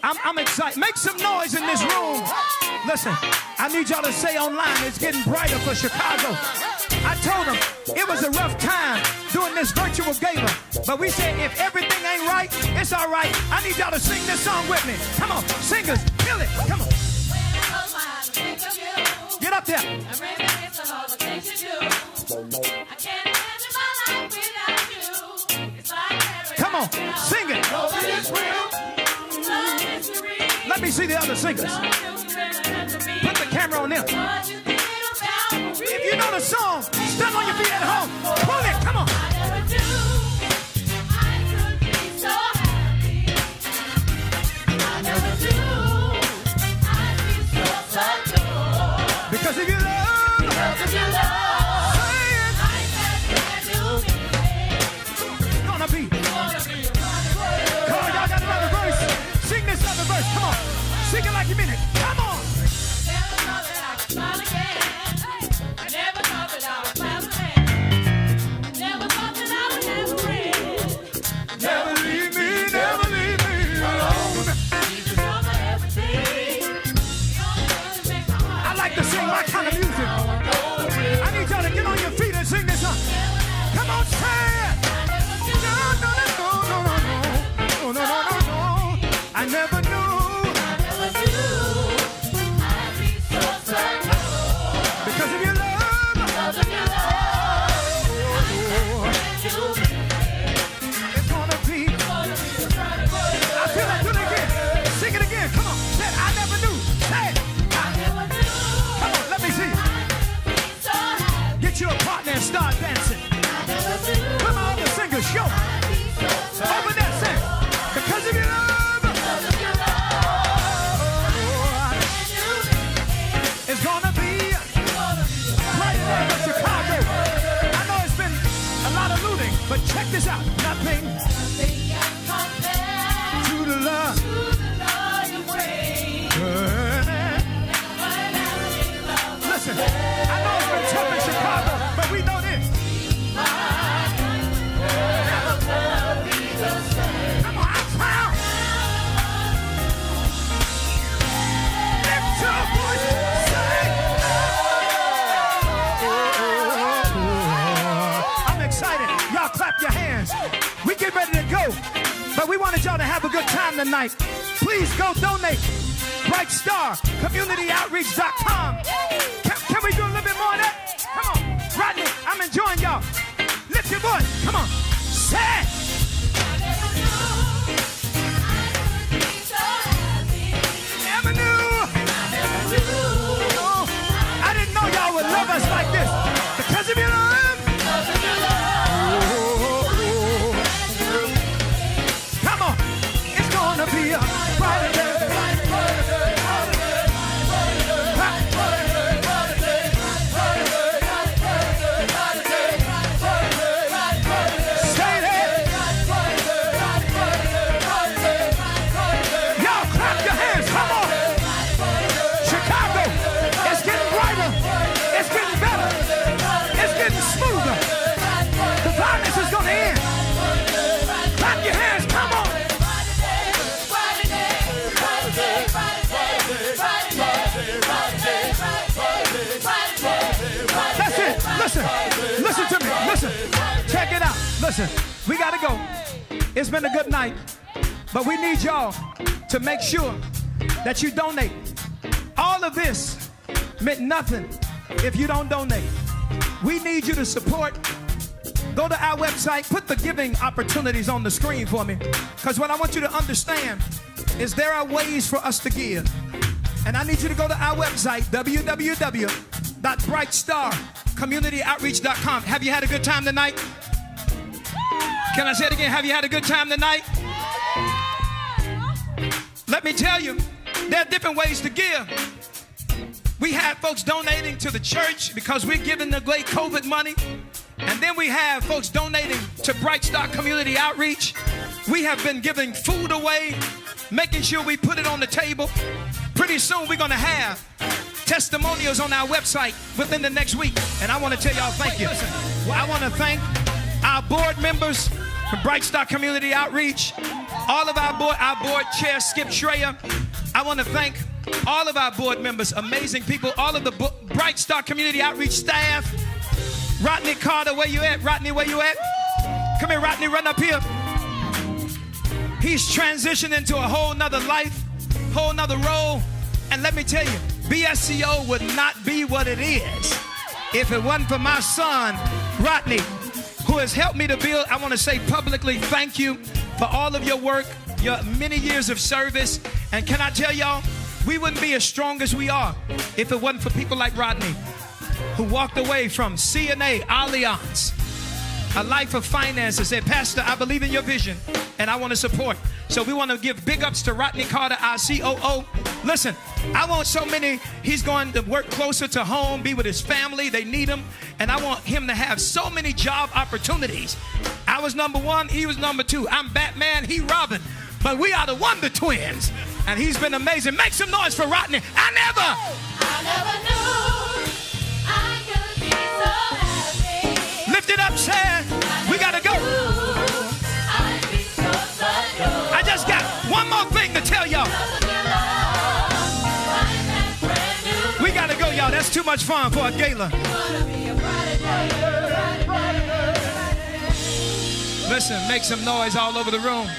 I'm excited. Make some noise in this room. Listen, I need y'all to say online, it's getting brighter for Chicago. I told them it was a rough time doing this virtual gala, but we said if everything ain't right, it's all right. I need y'all to sing this song with me. Come on, singers, feel it. Come on. Get up there. Come on, sing it. Let me see the other singers. Put the camera on them. If you know the song, stand on your feet at home. Pull it, come on. Because if you love, it's gonna be. Come on, y'all got another verse. Sing this other verse. Come on. Sing it like you mean it. Come on. Never leave me alone. I like to sing my kind of music. I need y'all to get on your feet and sing this song. Come on, say it. No. I never knew. Because of your love. It's gonna be. I feel like doing it again. Sing it again. Come on. Say it. I never knew. Say it. Come on, let me see. Get you a partner and start dancing. Come on, the singers, show. Over there, sing. Because of your love. It's gonna be right there in Chicago. I know it's been a lot of looting, but check this out. Nothing to the love. Listen, I know it's been tough in Chicago, but we know this. Come on, I'm proud. Lift your voice. I'm excited. Y'all clap your hands. We get ready to go, but we wanted y'all to have a good time tonight. Please go donate. BrightStarCommunityOutreach.com. Can we do a little bit more of that? Come on, Rodney, I'm enjoying y'all. Lift your voice. Come on. Say it. Never knew. Oh, I didn't know y'all would love us like this. Because of your love. Come on. It's gonna be a brighter day. Listen, check it out. Listen, we got to go. It's been a good night, but we need y'all to make sure that you donate. All of this meant nothing if you don't donate. We need you to support. Go to our website, put the giving opportunities on the screen for me. Because what I want you to understand is there are ways for us to give. And I need you to go to our website, www.brightstarcommunityoutreach.com. Have you had a good time tonight? Can I say it again? Have you had a good time tonight? Let me tell you, there are different ways to give. We have folks donating to the church because we're giving the great COVID money. And then we have folks donating to Bright Star Community Outreach. We have been giving food away, making sure we put it on the table. Pretty soon we're going to have testimonials on our website within the next week. And I want to tell y'all thank you. I want to thank our board members from Bright Star Community Outreach, all of our board chair, Skip Schrayer. I want to thank all of our board members, amazing people, all of the Bright Star Community Outreach staff. Rodney Carter, where you at? Rodney, where you at? Come here, Rodney, run up here. He's transitioned into a whole nother life, whole nother role. And let me tell you, BSCO would not be what it is if it wasn't for my son, Rodney, who has helped me to build. I want to say publicly thank you for all of your work, your many years of service. And can I tell y'all, we wouldn't be as strong as we are if it wasn't for people like Rodney, who walked away from CNA, Allianz, a life of finances, said, Pastor, I believe in your vision and I want to support. So we want to give big ups to Rodney Carter, our COO. Listen, I want so many, he's going to work closer to home, be with his family. They need him. And I want him to have so many job opportunities. I was number one, he was number two. I'm Batman, he Robin. But we are the Wonder Twins. And he's been amazing. Make some noise for Rodney. I never knew I could be so happy. Lift it up, Sam. We got to go. I just got one more thing to tell y'all. We got to go, y'all. That's too much fun for a gala. Listen, make some noise all over the room.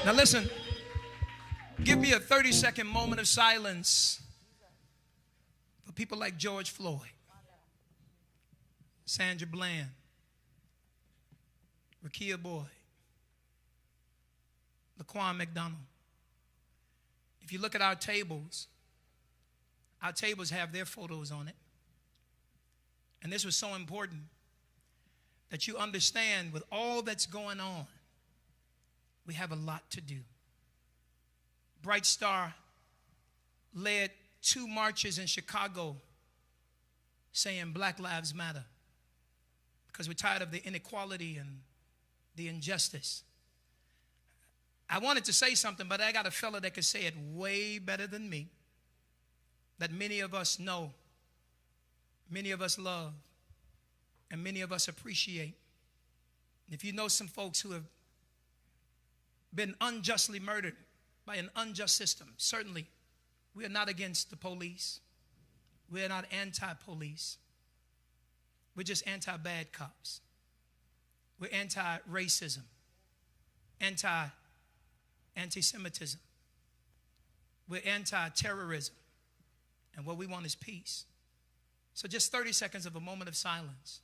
Now listen, give me a 30-second moment of silence for people like George Floyd, Sandra Bland, Rekia Boyd, Laquan McDonald. If you look at our tables have their photos on it. And this was so important that you understand with all that's going on, we have a lot to do. Bright Star led 2 marches in Chicago saying Black Lives Matter because we're tired of the inequality and the injustice. I wanted to say something, but I got a fella that could say it way better than me, that many of us know, many of us love, and many of us appreciate. And if you know some folks who have been unjustly murdered by an unjust system, certainly we are not against the police. We are not anti-police. We're just anti-bad cops. We're anti-racism, anti-Semitism. We're anti-terrorism. And what we want is peace. So just 30 seconds of a moment of silence.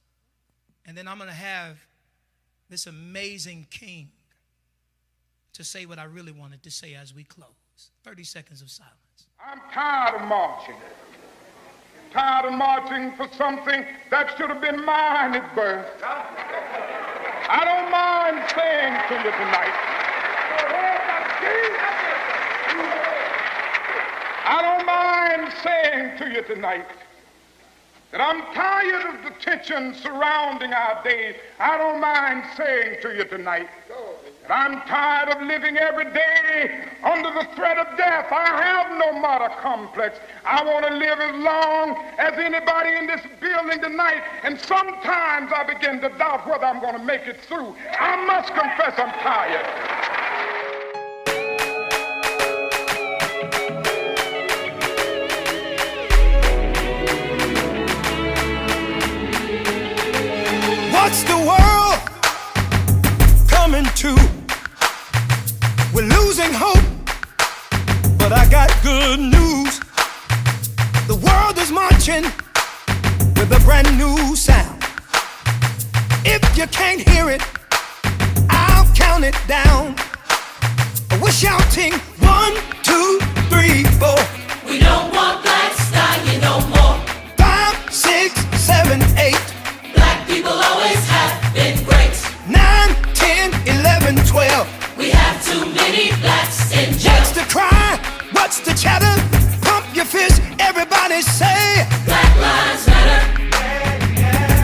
And then I'm going to have this amazing king to say what I really wanted to say as we close. 30 seconds of silence. I'm tired of marching. Tired of marching for something that should have been mine at birth. I don't mind saying to you tonight. I don't mind saying to you tonight that I'm tired of the tension surrounding our day. I don't mind saying to you tonight that I'm tired of living every day under the threat of death. I have no martyr complex. I want to live as long as anybody in this building tonight. And sometimes I begin to doubt whether I'm going to make it through. I must confess I'm tired. losing hope, but I got good news. The world is marching with a brand new sound. If you can't hear it, I'll count it down. We're shouting 1, 2, 3, 4. We don't want black stallion no more. 5, 6, 7, 8. Black people always have been great. 9, 10, 11, 12. We have too many blacks in jail. What's the cry? What's the chatter? Pump your fist, everybody say Black lives matter.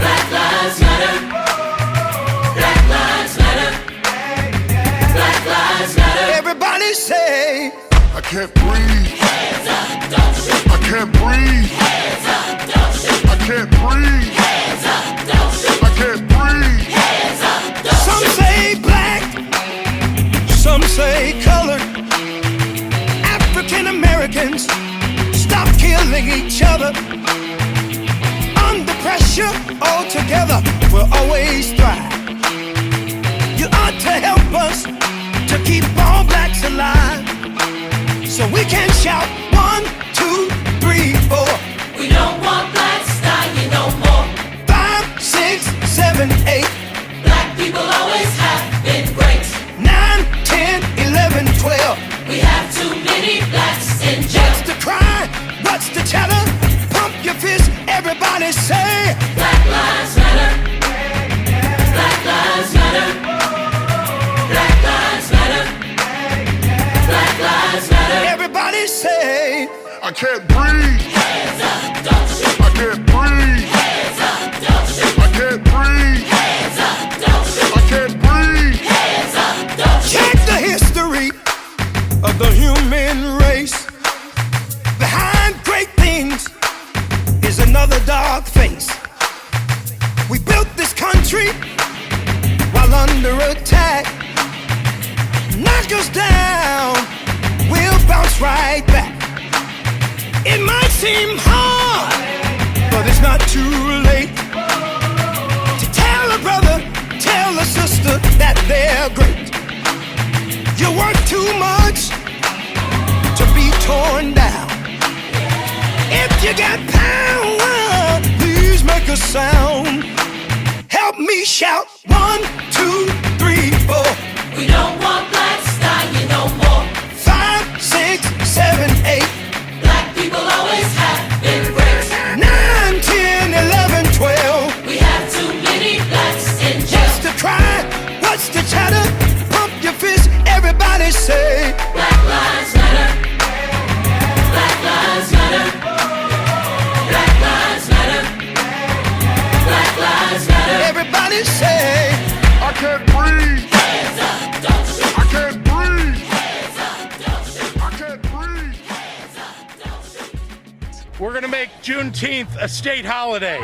Black lives matter. Black lives matter. Black lives matter. Everybody say I can't breathe. Hands up, don't shoot. I can't breathe. Hands up, don't shoot. I can't breathe. Hands up, don't shoot. I can't breathe. Hands up, don't some shoot. say black, some say colored. African Americans, stop killing each other. Under pressure, all together, we'll always thrive. You ought to help us to keep all blacks alive, so we can shout 1, 2, 3, 4. We don't want black stallion no more. 5, 6, 7, 8. Black people always have been great. 9, 10, 11, 12. We have too many blacks in jail. What's the cry? What's the chatter? Pump your fist, everybody say Black lives matter. Black lives matter. Black lives matter. Black lives matter. everybody say I can't breathe. Hands up, don't shoot. I can't breathe. Hands up, don't shoot. I can't breathe. Hands up, don't shoot. I can't breathe. Hands up, don't shoot. check the history of the human race. Behind great things is another dark face. We built this country while under attack. Knock us down, we'll bounce right back. It might seem hard, but it's not too late to tell a brother, tell a sister that they're great. You work too much to be torn down. If you got power, please make a sound. Help me shout 1, 2, 3, 4. We don't want black stallion no more. 5, 6, 7, 8. Black people always have been great. 9, 10, 11, 12. We have too many blacks in jail. What's the cry? What's the chatter? Pump your fist, everybody say Black lives matter. Black lives matter. Black lives matter. Black lives matter. everybody say I can't breathe. Hands up, don't shoot. I can't breathe. Hands up, don't shoot. I can't breathe. Hands up, don't shoot. We're going to make Juneteenth a state holiday.